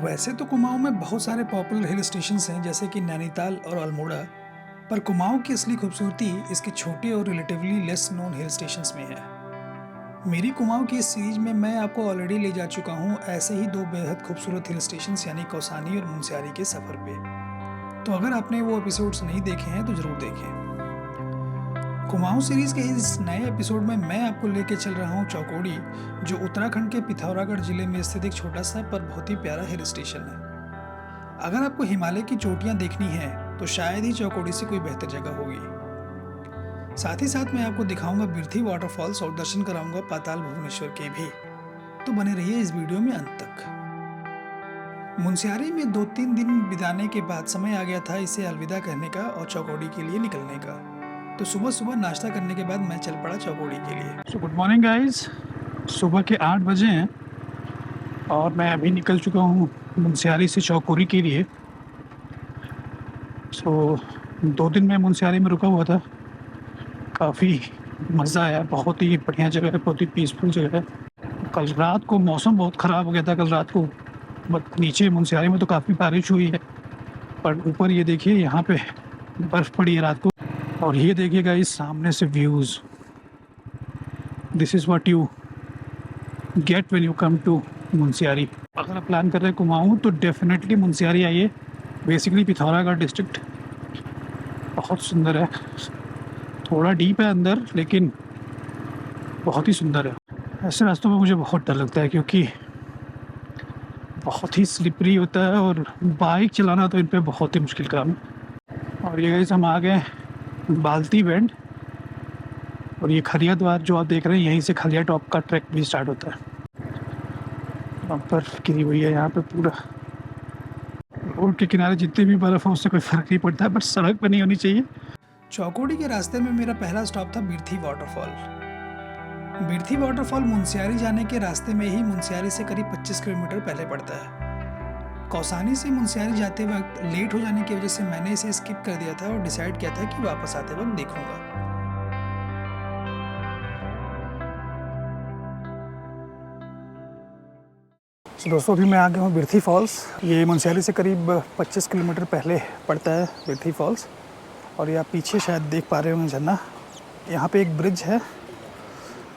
वैसे तो कुमाऊं में बहुत सारे पॉपुलर हिल स्टेशंस हैं जैसे कि नैनीताल और अल्मोड़ा, पर कुमाऊं की असली खूबसूरती इसके छोटे और relatively less known hill stations में है। मेरी कुमाऊं की इस सीरीज में मैं आपको ऑलरेडी ले जा चुका हूं ऐसे ही दो बेहद खूबसूरत हिल स्टेशंस यानी कौसानी और मुनस्यारी के सफ़र पे। तो अगर आपने वो एपिसोड्स नहीं देखे हैं तो ज़रूर देखें। कुमाऊं सीरीज के इस नए एपिसोड में मैं आपको लेके चल रहा हूं चौकोड़ी, जो उत्तराखंड के पिथौरागढ़ जिले में स्थित एक छोटा सा पर बहुत ही प्यारा हिल स्टेशन है। अगर आपको हिमालय की चोटियां देखनी हैं तो शायद ही चौकोड़ी से कोई बेहतर जगह होगी। साथ ही साथ मैं आपको दिखाऊंगा बिरथी वाटरफॉल्स और दर्शन कराऊंगा पाताल भुवनेश्वर के भी। तो बने रहिए इस वीडियो में अंत तक। मुनस्यारी में 2-3 दिन बिताने के बाद समय आ गया था इसे अलविदा कहने का और चौकोड़ी के लिए निकलने का। तो सुबह सुबह नाश्ता करने के बाद मैं चल पड़ा चौकोड़ी के लिए। गुड मॉर्निंग गाइस, सुबह के 8 बजे हैं और मैं अभी निकल चुका हूँ मुनस्यारी से चौकोड़ी के लिए। 2 दिन मैं मुनस्यारी में रुका हुआ था, काफ़ी मज़ा आया, बहुत ही बढ़िया जगह है, बहुत ही पीसफुल जगह है। कल रात को मौसम बहुत ख़राब हो गया था, कल रात को नीचे मुनस्यारी में तो काफ़ी बारिश हुई है, पर ऊपर ये देखिए यहाँ पे बर्फ़ पड़ी है रात को। और ये देखिएगा इस सामने से views, this is what you get when you come to Munsiyari. अगर आप प्लान कर रहे हैं कुमाऊं तो डेफिनेटली मुनस्यारी आइए। बेसिकली पिथौरागढ़ डिस्ट्रिक्ट बहुत सुंदर है, थोड़ा डीप है अंदर लेकिन बहुत ही सुंदर है। ऐसे रास्तों में मुझे बहुत डर लगता है क्योंकि बहुत ही स्लिपरी होता है और बाइक चलाना तो इन पर बहुत ही मुश्किल काम है। और ये गाइस हम आ गए बाल्टी बैंड और ये खलिया द्वार जो आप देख रहे हैं, यहीं से खलिया टॉप का ट्रैक भी स्टार्ट होता है। बर्फ गिरी हुई है यहाँ पे पूरा, रोड के किनारे जितनी भी बर्फ है उससे कोई फर्क नहीं पड़ता है, बट सड़क पर नहीं होनी चाहिए। चौकोड़ी के रास्ते में मेरा पहला स्टॉप था बिरथी वाटरफॉल। बिरथी वाटरफॉल मुनस्यारी जाने के रास्ते में ही मुनस्यारी से करीब 25 किलोमीटर पहले पड़ता है। कौसानी से मुनस्यारी जाते वक्त लेट हो जाने की वजह से मैंने इसे स्किप कर दिया था और डिसाइड किया था कि वापस आते वक्त देखूंगा। दोस्तों अभी मैं आ गया हूँ बिरथी फॉल्स। ये मुनस्यारी से करीब 25 किलोमीटर पहले पड़ता है बिरथी फॉल्स। और ये आप पीछे शायद देख पा रहे होंगे झरना। यहाँ पे एक ब्रिज है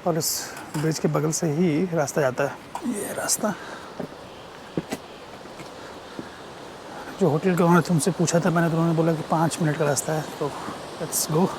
और इस ब्रिज के बगल से ही रास्ता जाता है। ये रास्ता जो होटल के ओनर थे उनसे पूछा था मैंने, तो उन्होंने बोला कि 5 मिनट का रास्ता है, तो लेट्स गो।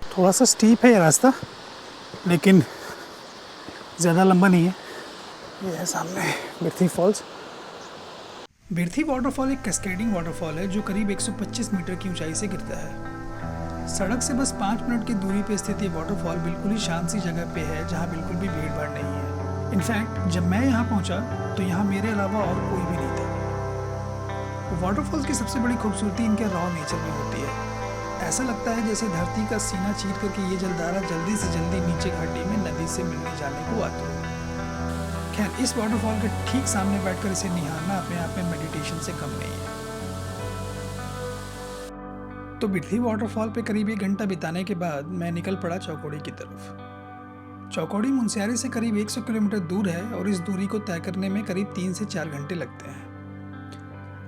थोड़ा सा स्टीप है ये रास्ता लेकिन ज़्यादा लंबा नहीं है। ये है सामने बिरथी फॉल्स। बिरथी वाटरफॉल एक कैस्केडिंग वाटरफॉल है जो करीब 125 मीटर की ऊंचाई से गिरता है। सड़क से बस 5 मिनट की दूरी पे स्थित ये वाटरफॉल बिल्कुल ही शांत सी जगह पे है जहाँ बिल्कुल भी भीड़ भाड़ नहीं है। इनफैक्ट जब मैं यहाँ पहुँचा तो यहाँ मेरे अलावा और कोई भी नहीं था। वाटरफॉल्स की सबसे बड़ी खूबसूरती इनके रॉ नेचर में होती है। ऐसा लगता है जैसे धरती का सीना चीर करके ये जलधारा जल्दी से जल्दी नीचे घाटी में नदी से मिलने जाने को आती है। खैर इस वाटरफॉल के ठीक सामने बैठकर इसे निहारना अपने आप में मेडिटेशन से कम नहीं है। तो बिरथी वाटरफॉल पे करीब 1 घंटा बिताने के बाद मैं निकल पड़ा चौकोड़ी की तरफ। चौकोड़ी मुनस्यारी से करीब 100 किलोमीटर दूर है और इस दूरी को तय करने में करीब 3 से 4 घंटे लगते हैं।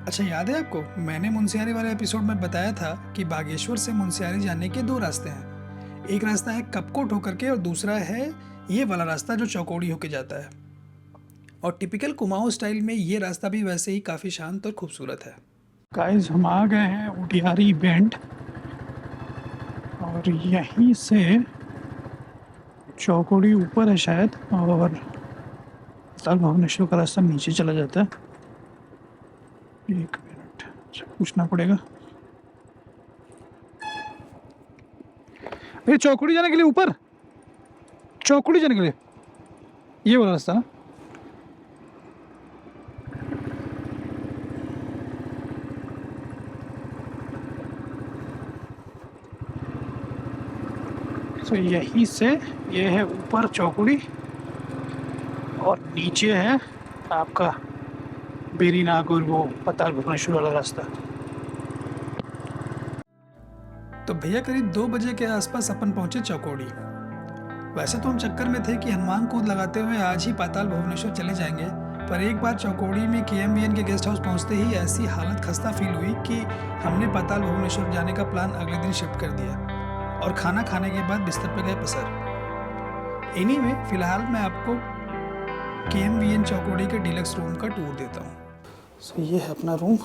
अच्छा याद है आपको, मैंने मुनस्यारी वाले एपिसोड में बताया था कि बागेश्वर से मुनस्यारी जाने के 2 रास्ते हैं। एक रास्ता है कपकोट होकर के और दूसरा है ये वाला रास्ता जो चौकोड़ी होके जाता है। और टिपिकल कुमाऊं स्टाइल में ये रास्ता भी वैसे ही काफ़ी शांत और खूबसूरत है। गाइस हम आ गए हैं उटियारी बैंड और यहीं से चौकोड़ी ऊपर है शायद और पाताल भुवनेश्वर का रास्ता नीचे चला जाता है। 1 मिनट पूछना पड़ेगा। ये चौकोड़ी जाने के लिए ऊपर, चौकोड़ी जाने के लिए ये वाला रास्ता ना। तो यहीं से ये है ऊपर चौकोड़ी और नीचे है आपका बेरीनाग और वो पाताल भुवनेश्वर वाला रास्ता। तो भैया करीब 2 बजे के आसपास अपन पहुंचे चौकोड़ी। वैसे तो हम चक्कर में थे कि हनुमान कूद लगाते हुए आज ही पाताल भुवनेश्वर चले जाएंगे, पर एक बार चौकोड़ी में KMVN के गेस्ट हाउस पहुंचते ही ऐसी हालत खस्ता फील हुई कि हमने पाताल भुवनेश्वर जाने का प्लान अगले दिन शिफ्ट कर दिया और खाना खाने के बाद बिस्तर पर गए पसर। एनीवे, फिलहाल मैं आपको KMVN चौकोड़ी के डीलक्स रूम का टूर देता हूँ। सो ये है अपना रूम।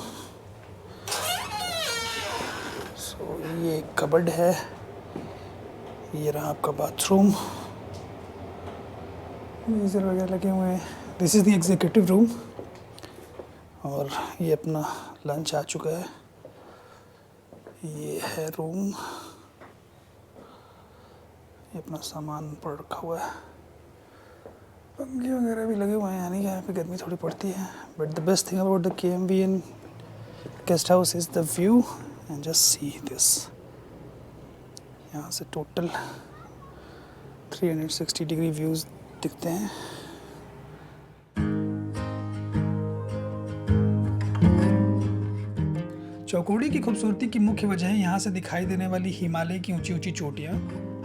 सो ये एक कबर्ड है, ये रहा आपका बाथरूम, गीज़र वगैरह लगे हुए हैं। This is the executive room और ये अपना लंच आ चुका है। ये है रूम, ये अपना सामान पर रखा हुआ है, पंखे वगैरह भी लगे हुए हैं, यानी कि यहाँ पे गर्मी थोड़ी पड़ती है। But the best thing about the KMVN guest house is the view and just see this. यहाँ से टोटल 360 डिग्री व्यूज़ दिखते हैं। चौकोड़ी की खूबसूरती की मुख्य वजह है यहाँ से दिखाई देने वाली हिमालय की ऊंची ऊंची चोटियाँ,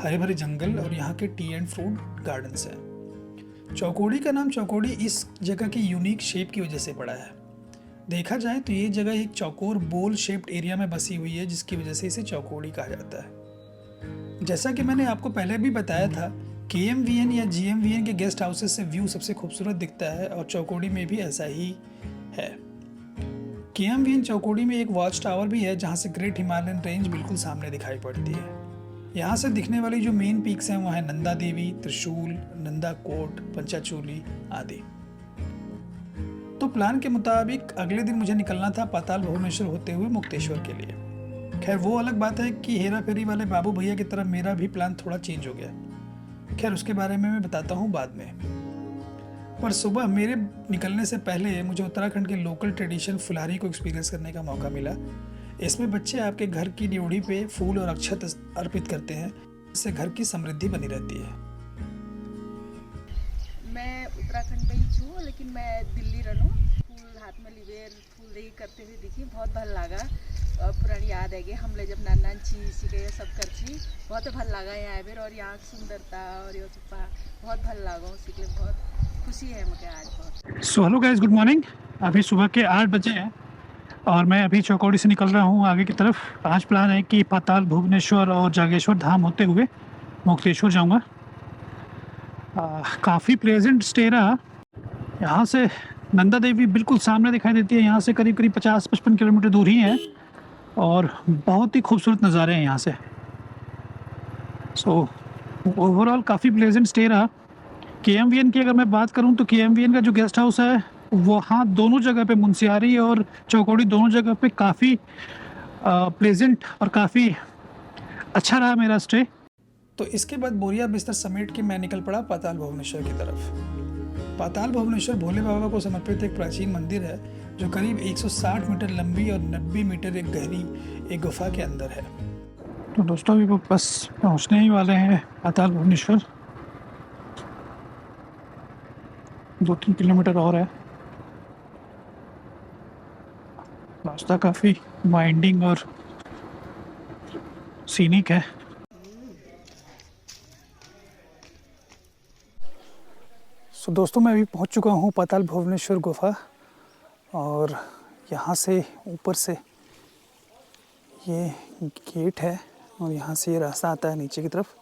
हरे भरे जंगल और यहाँ के टी एंड फ्रूट गार्डन्स हैं। चौकोड़ी का नाम चौकोड़ी इस जगह की यूनिक शेप की वजह से पड़ा है। देखा जाए तो ये जगह एक चौकोर बोल शेप्ड एरिया में बसी हुई है, जिसकी वजह से इसे चौकोड़ी कहा जाता है। जैसा कि मैंने आपको पहले भी बताया था, KMVN या GMVN के गेस्ट हाउसेस से व्यू सबसे खूबसूरत दिखता है और चौकोड़ी में भी ऐसा ही है। KMVN चौकोड़ी में एक वॉच टावर भी है जहाँ से ग्रेट हिमालयन रेंज बिल्कुल सामने दिखाई पड़ती है। यहाँ से दिखने वाली जो मेन पीक्स हैं वो है नंदा देवी, त्रिशूल, नंदा कोट, पंचाचूली आदि। तो प्लान के मुताबिक अगले दिन मुझे निकलना था पाताल भुवनेश्वर होते हुए मुक्तेश्वर के लिए। खैर वो अलग बात है कि हेरा फेरी वाले बाबू भैया की तरफ मेरा भी प्लान थोड़ा चेंज हो गया। खैर उसके बारे में मैं बताता हूँ बाद में। पर सुबह मेरे निकलने से पहले मुझे उत्तराखंड के लोकल ट्रेडिशन फुलहारी को एक्सपीरियंस करने का मौका मिला। इसमें बच्चे आपके घर की ड्योढ़ी पे फूल और अक्षत अर्पित करते हैं, इससे घर की समृद्धि बनी रहती है। मैं उत्तराखंड में ही छूँ, लेकिन मैं दिल्ली रहूँ। फूल हाथ में लिवेर फूल देखी करते हुए दिखी, बहुत भल लगा। पुरानी याद है कि हमले जब नाना छी के सब कर छी, बहुत भल लगा यहाँ बेर। और यहाँ की सुंदरता और ये चुप्पा बहुत भल लगा, उसी के लिए बहुत खुशी है मुझे आज बहुत। So hello guys, good morning. अभी सुबह के 8 बजे हैं और मैं अभी चौकोड़ी से निकल रहा हूँ आगे की तरफ। आज प्लान है कि पाताल भुवनेश्वर और जागेश्वर धाम होते हुए मुक्तेश्वर जाऊँगा। काफ़ी प्लेजेंट स्टे रहा। यहाँ से नंदा देवी बिल्कुल सामने दिखाई देती है, यहाँ से करीब करीब 50-55 किलोमीटर दूर ही है और बहुत ही खूबसूरत नज़ारे हैं यहाँ से। सो ओवरऑल काफ़ी प्लेजेंट स्टे रहा। KMVN की अगर मैं बात करूँ तो KMVN का जो गेस्ट हाउस है वो हाँ दोनों जगह पे, मुंसियारी और चौकोड़ी दोनों जगह पे काफ़ी प्लेजेंट और काफ़ी अच्छा रहा मेरा स्टे। तो इसके बाद बोरिया बिस्तर समेट के मैं निकल पड़ा पाताल भुवनेश्वर की तरफ। पाताल भुवनेश्वर भोले बाबा को समर्पित एक प्राचीन मंदिर है जो करीब 160 मीटर लंबी और 90 मीटर एक गहरी एक गुफा के अंदर है। तो दोस्तों अभी वो बस पहुंचने ही वाले हैं पाताल भुवनेश्वर। 2-3 किलोमीटर और है। रास्ता काफ़ी वाइंडिंग और सीनिक है। सो दोस्तों मैं अभी पहुंच चुका हूं पाताल भुवनेश्वर गुफा और यहाँ से ऊपर से ये गेट है और यहाँ से ये रास्ता आता है नीचे की तरफ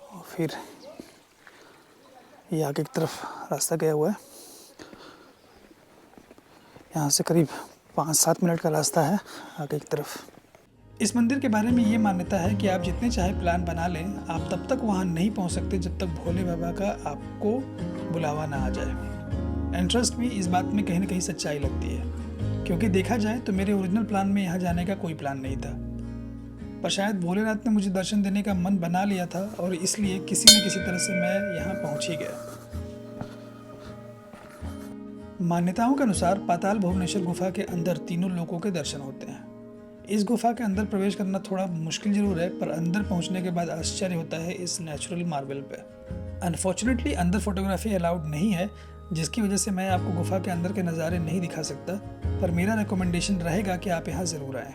और फिर ये आगे की तरफ रास्ता गया हुआ है। यहाँ से करीब 5-7 मिनट का रास्ता है आगे की तरफ। इस मंदिर के बारे में ये मान्यता है कि आप जितने चाहे प्लान बना लें, आप तब तक वहाँ नहीं पहुँच सकते जब तक भोले बाबा का आपको बुलावा ना आ जाए। एंड ट्रस्ट मी, इस बात में कहीं ना कहीं सच्चाई लगती है, क्योंकि देखा जाए तो मेरे ओरिजिनल प्लान में यहाँ जाने का कोई प्लान नहीं था, पर शायद भोलेनाथ ने मुझे दर्शन देने का मन बना लिया था और इसलिए किसी न किसी तरह से मैं यहाँ पहुँच ही गया। मान्यताओं के अनुसार पाताल भुवनेश्वर गुफा के अंदर तीनों लोकों के दर्शन होते हैं। इस गुफा के अंदर प्रवेश करना थोड़ा मुश्किल जरूर है, पर अंदर पहुंचने के बाद आश्चर्य होता है इस नेचुरल मार्बल पे। अनफॉर्चुनेटली अंदर फोटोग्राफी अलाउड नहीं है, जिसकी वजह से मैं आपको गुफा के अंदर के नज़ारे नहीं दिखा सकता, पर मेरा रिकमेंडेशन रहेगा कि आप यहाँ ज़रूर आएँ।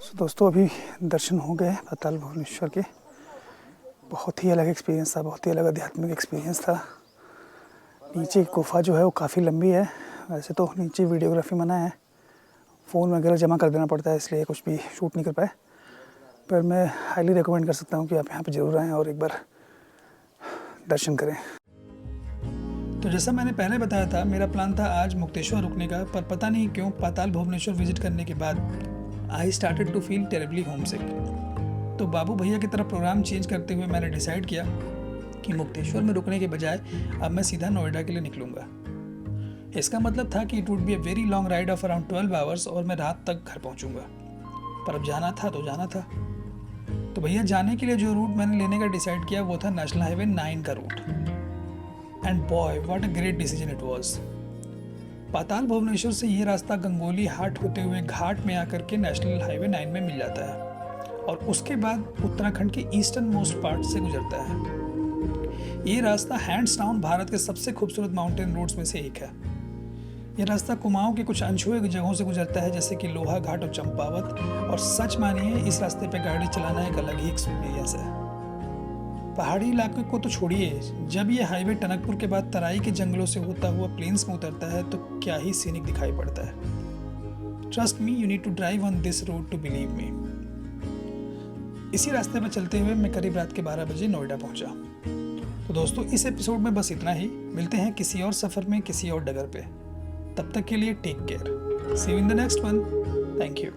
दोस्तों अभी दर्शन हो गए पाताल भुवनेश्वर के। बहुत ही अलग एक्सपीरियंस था, बहुत ही अलग आध्यात्मिक एक्सपीरियंस था। नीचे गुफा जो है वो काफ़ी लंबी है। वैसे तो नीचे वीडियोग्राफी मना है, फ़ोन वगैरह जमा कर देना पड़ता है, इसलिए कुछ भी शूट नहीं कर पाए। पर मैं हाईली रिकमेंड कर सकता हूँ कि आप यहाँ पे ज़रूर आएँ और एक बार दर्शन करें। तो जैसा मैंने पहले बताया था, मेरा प्लान था आज मुक्तेश्वर रुकने का, पर पता नहीं क्यों पाताल भुवनेश्वर विजिट करने के बाद I started to feel terribly homesick. तो बाबू भैया की तरफ प्रोग्राम चेंज करते हुए मैंने डिसाइड किया कि मुक्तेश्वर में रुकने के बजाय अब मैं सीधा नोएडा के लिए निकलूँगा। इसका मतलब था कि it would be a very long ride of around 12 hours और मैं रात तक घर पहुँचूँगा। पर अब जाना था तो जाना था। तो भैया जाने के लिए जो रूट मैंने लेने का डिसाइड किया वो था नेशनल हाईवे 9 का रूट। And boy what a great decision it was. Patal Bhuvaneshwar से ये रास्ता गंगोली हाट होते हुए घाट में आकर के नेशनल हाईवे 9 में मिल जाता है और उसके बाद उत्तराखंड के ईस्टर्न मोस्ट पार्ट से गुजरता है। ये रास्ता हैंड्स डाउन भारत के सबसे खूबसूरत माउंटेन रोड्स में से एक है। यह रास्ता कुमाऊं के कुछ अनछुए जगहों से गुजरता है, जैसे कि लोहा घाट और चंपावत। और सच मानिए इस रास्ते पे गाड़ी चलाना एक अलग ही एक्सपीरियंस है। पहाड़ी इलाके को तो छोड़िए, जब ये हाईवे टनकपुर के बाद तराई के जंगलों से होता हुआ प्लेन्स में उतरता है तो क्या ही सीनिक दिखाई पड़ता है। Trust me, you need to drive on this road to believe me. इसी रास्ते पर चलते हुए मैं करीब रात के 12 बजे नोएडा पहुंचा। तो दोस्तों इस एपिसोड में बस इतना ही। मिलते हैं किसी और सफ़र में किसी और डगर पे। तब तक के लिए take care. See you in the next one. Thank you.